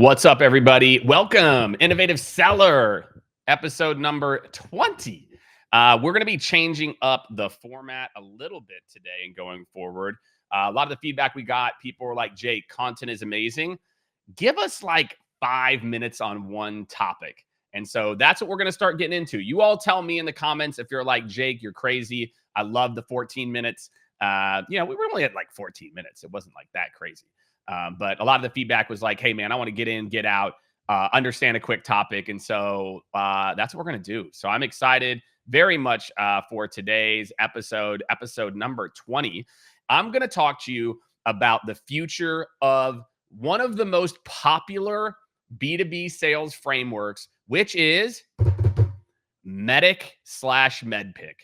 What's up, everybody? Welcome, Innovative Seller, episode number 20. We're going to be changing up the format a little bit today and going forward. A lot of the feedback we got, people were like, Jake, content is amazing. Give us like 5 minutes on one topic. And so that's what we're going to start getting into. You all tell me in the comments if you're like, Jake, you're crazy. I love the 14 minutes. We were only at like 14 minutes. It wasn't like that crazy. But a lot of the feedback was like, hey, man, I want to get in, get out, understand a quick topic. And so that's what we're going to do. So I'm excited very much for today's episode number 20. I'm going to talk to you about the future of one of the most popular B2B sales frameworks, which is MEDDIC/MEDDPICC.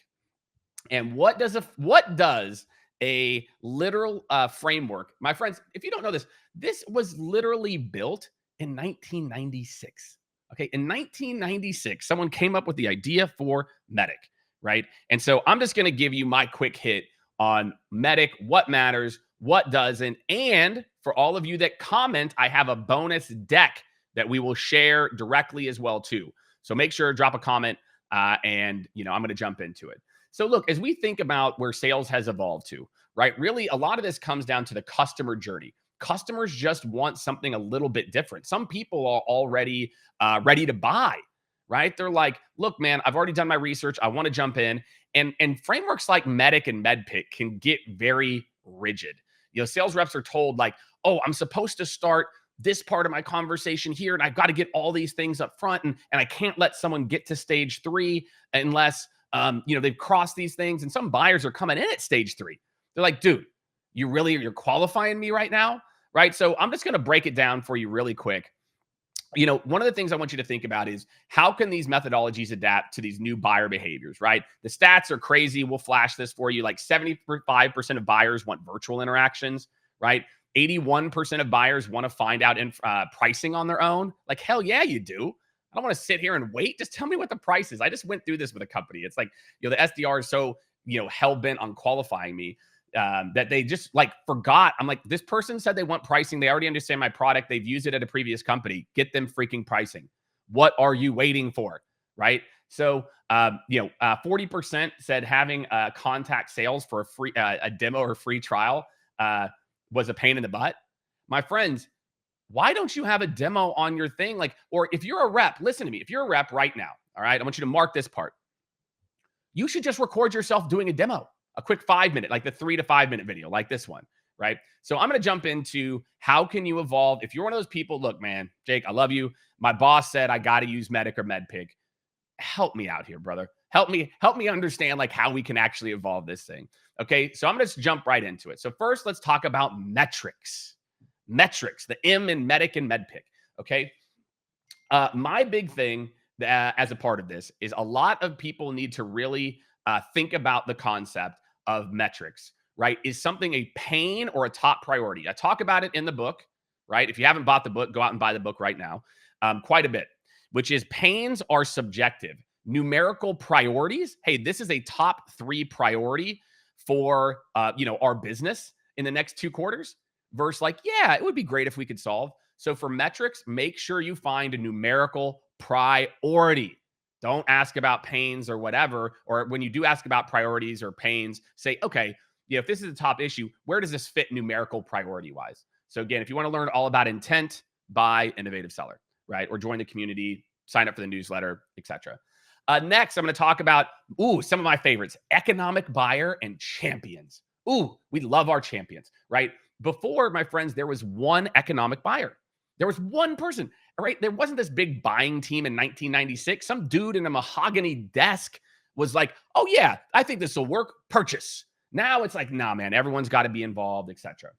And what does a literal framework, my friends, if you don't know this, this was literally built in 1996. Okay, in 1996, someone came up with the idea for MEDDIC, right? And so I'm just going to give you my quick hit on MEDDIC, what matters, what doesn't, and for all of you that comment, I have a bonus deck that we will share directly as well too. So make sure to drop a comment, and I'm going to jump into it. So look, as we think about where sales has evolved to, right? Really, a lot of this comes down to the customer journey. Customers just want something a little bit different. Some people are already ready to buy, right? They're like, look, man, I've already done my research. I want to jump in. And frameworks like MEDDIC and MEDDPICC can get very rigid. Sales reps are told like, oh, I'm supposed to start this part of my conversation here, and I've got to get all these things up front, and I can't let someone get to stage 3 unless they've crossed these things. And some buyers are coming in at stage 3. They're like, dude, you're qualifying me right now, right? So I'm just going to break it down for you really quick. One of the things I want you to think about is how can these methodologies adapt to these new buyer behaviors, right? The stats are crazy. We'll flash this for you. Like 75% of buyers want virtual interactions, right? 81% of buyers want to find out pricing on their own. Like, hell yeah, you do. I don't want to sit here and wait. Just tell me what the price is. I just went through this with a company. It's like, the SDR is so, hell-bent on qualifying me that they just like forgot. I'm like, this person said they want pricing. They already understand my product. They've used it at a previous company. Get them freaking pricing. What are you waiting for? Right? So, 40% said having contact sales for a demo or free trial was a pain in the butt. My friends, why don't you have a demo on your thing? Or if you're a rep, listen to me. If you're a rep right now, all right, I want you to mark this part. You should just record yourself doing a demo, a quick 5-minute, like the 3 to 5 minute video, like this one, right? So I'm going to jump into how can you evolve. If you're one of those people, look, man, Jake, I love you. My boss said I got to use MEDDIC or MEDDPICC. Help me out here, brother. Help me understand like how we can actually evolve this thing. Okay, so I'm going to jump right into it. So first, let's talk about metrics. Metrics, the M in MEDDIC and MEDDPICC. Okay. My big thing as a part of this is a lot of people need to really think about the concept of metrics, right? Is something a pain or a top priority? I talk about it in the book, right? If you haven't bought the book, go out and buy the book right now. Quite a bit, which is pains are subjective. Numerical priorities. Hey, this is a top 3 priority for, our business in the next 2 quarters. Versus like, yeah, it would be great if we could solve. So for metrics, make sure you find a numerical priority. Don't ask about pains or whatever. Or when you do ask about priorities or pains, say, okay, if this is a top issue, where does this fit numerical priority wise? So again, if you want to learn all about intent, buy Innovative Seller, right? Or join the community, sign up for the newsletter, etc. Next, I'm going to talk about, some of my favorites, economic buyer and champions. We love our champions, right? Before, my friends, there was one economic buyer. There was one person, right? There wasn't this big buying team in 1996. Some dude in a mahogany desk was like, oh yeah, I think this will work. Purchase. Now it's like, nah, man, everyone's got to be involved, etc.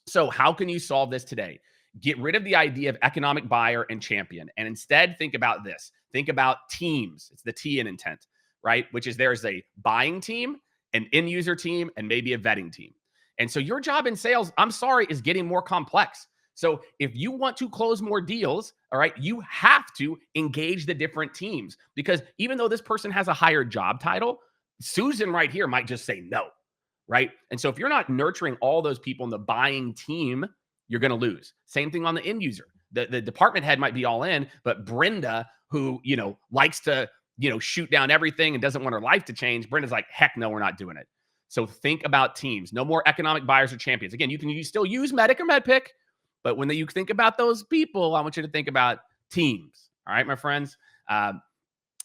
So how can you solve this today? Get rid of the idea of economic buyer and champion, and instead think about this. Think about teams. It's the T in intent, right? Which is there's a buying team, an end user team, and maybe a vetting team. And so your job in sales, I'm sorry, is getting more complex. So if you want to close more deals, all right, you have to engage the different teams, because even though this person has a higher job title, Susan right here might just say no, right? And so if you're not nurturing all those people in the buying team, you're going to lose. Same thing on the end user. The department head might be all in, but Brenda, who, likes to, shoot down everything and doesn't want her life to change, Brenda's like, heck no, we're not doing it. So think about teams. No more economic buyers or champions. Again, you can still use MEDDIC or MEDDPICC, but when you think about those people, I want you to think about teams. All right, my friends.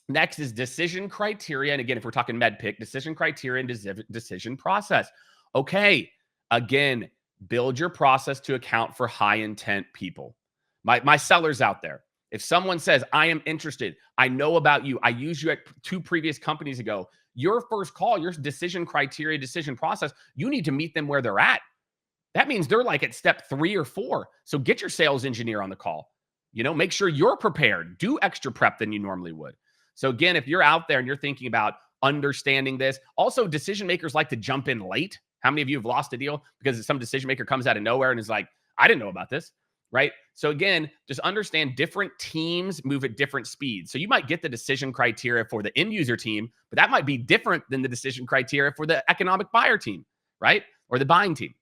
Next is decision criteria. And again, if we're talking MEDDPICC, decision criteria and decision process. Okay, again, build your process to account for high intent people. My sellers out there, if someone says, I am interested, I know about you, I used you at 2 previous companies ago, your first call, your decision criteria, decision process, you need to meet them where they're at. That means they're like at step 3 or 4. So get your sales engineer on the call. Make sure you're prepared. Do extra prep than you normally would. So again, if you're out there and you're thinking about understanding this, also decision makers like to jump in late. How many of you have lost a deal because some decision maker comes out of nowhere and is like, I didn't know about this, right? So again, just understand different teams move at different speeds. So you might get the decision criteria for the end user team, but that might be different than the decision criteria for the economic buyer team, right? Or the buying team.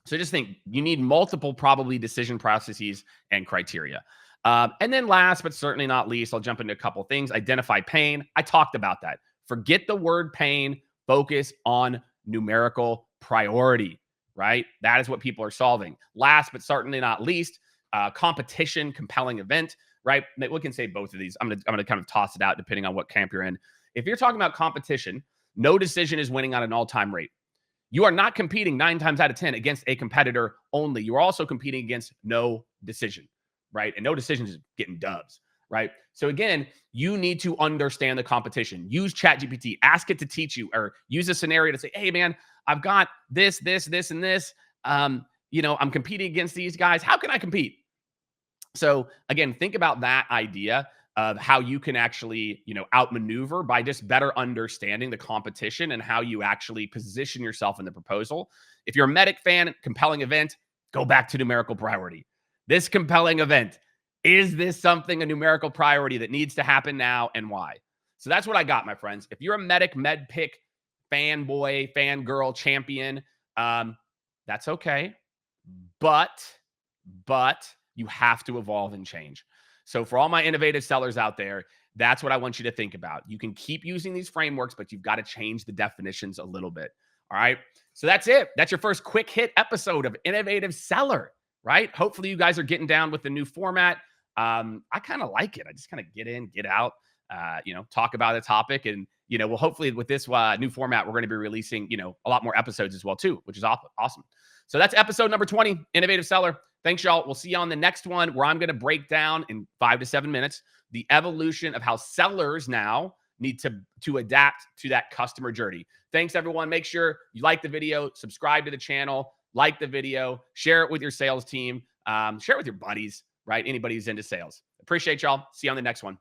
So just think, you need multiple probably decision processes and criteria. And then last, but certainly not least, I'll jump into a couple of things. Identify pain. I talked about that. Forget the word pain. Focus on numerical priority, right? That is what people are solving. Last, but certainly not least, competition, compelling event, right? We can say both of these. I'm gonna kind of toss it out depending on what camp you're in. If you're talking about competition, no decision is winning on an all-time rate. You are not competing 9 times out of 10 against a competitor only. You are also competing against no decision, right? And no decision is getting dubs, right? So again, you need to understand the competition. Use ChatGPT. Ask it to teach you, or use a scenario to say, hey, man, I've got this, and this. I'm competing against these guys. How can I compete? So again, think about that idea of how you can actually, outmaneuver by just better understanding the competition and how you actually position yourself in the proposal. If you're a MEDDIC fan, compelling event, go back to numerical priority. This compelling event, is this something a numerical priority that needs to happen now, and why? So that's what I got, my friends. If you're a MEDDIC, MEDDPICC fanboy, fangirl, champion, that's okay. But you have to evolve and change. So for all my innovative sellers out there, that's what I want you to think about. You can keep using these frameworks, but you've got to change the definitions a little bit. All right. So that's it. That's your first quick hit episode of Innovative Seller, right? Hopefully you guys are getting down with the new format. I kind of like it. I just kind of get in, get out, talk about a topic. And, well, hopefully with this new format, we're going to be releasing, a lot more episodes as well too, which is awesome. So that's episode number 20, Innovative Seller. Thanks, y'all. We'll see you on the next one, where I'm going to break down in 5 to 7 minutes the evolution of how sellers now need to adapt to that customer journey. Thanks, everyone. Make sure you like the video, subscribe to the channel, like the video, share it with your sales team, share it with your buddies, right? Anybody who's into sales. Appreciate y'all. See you on the next one.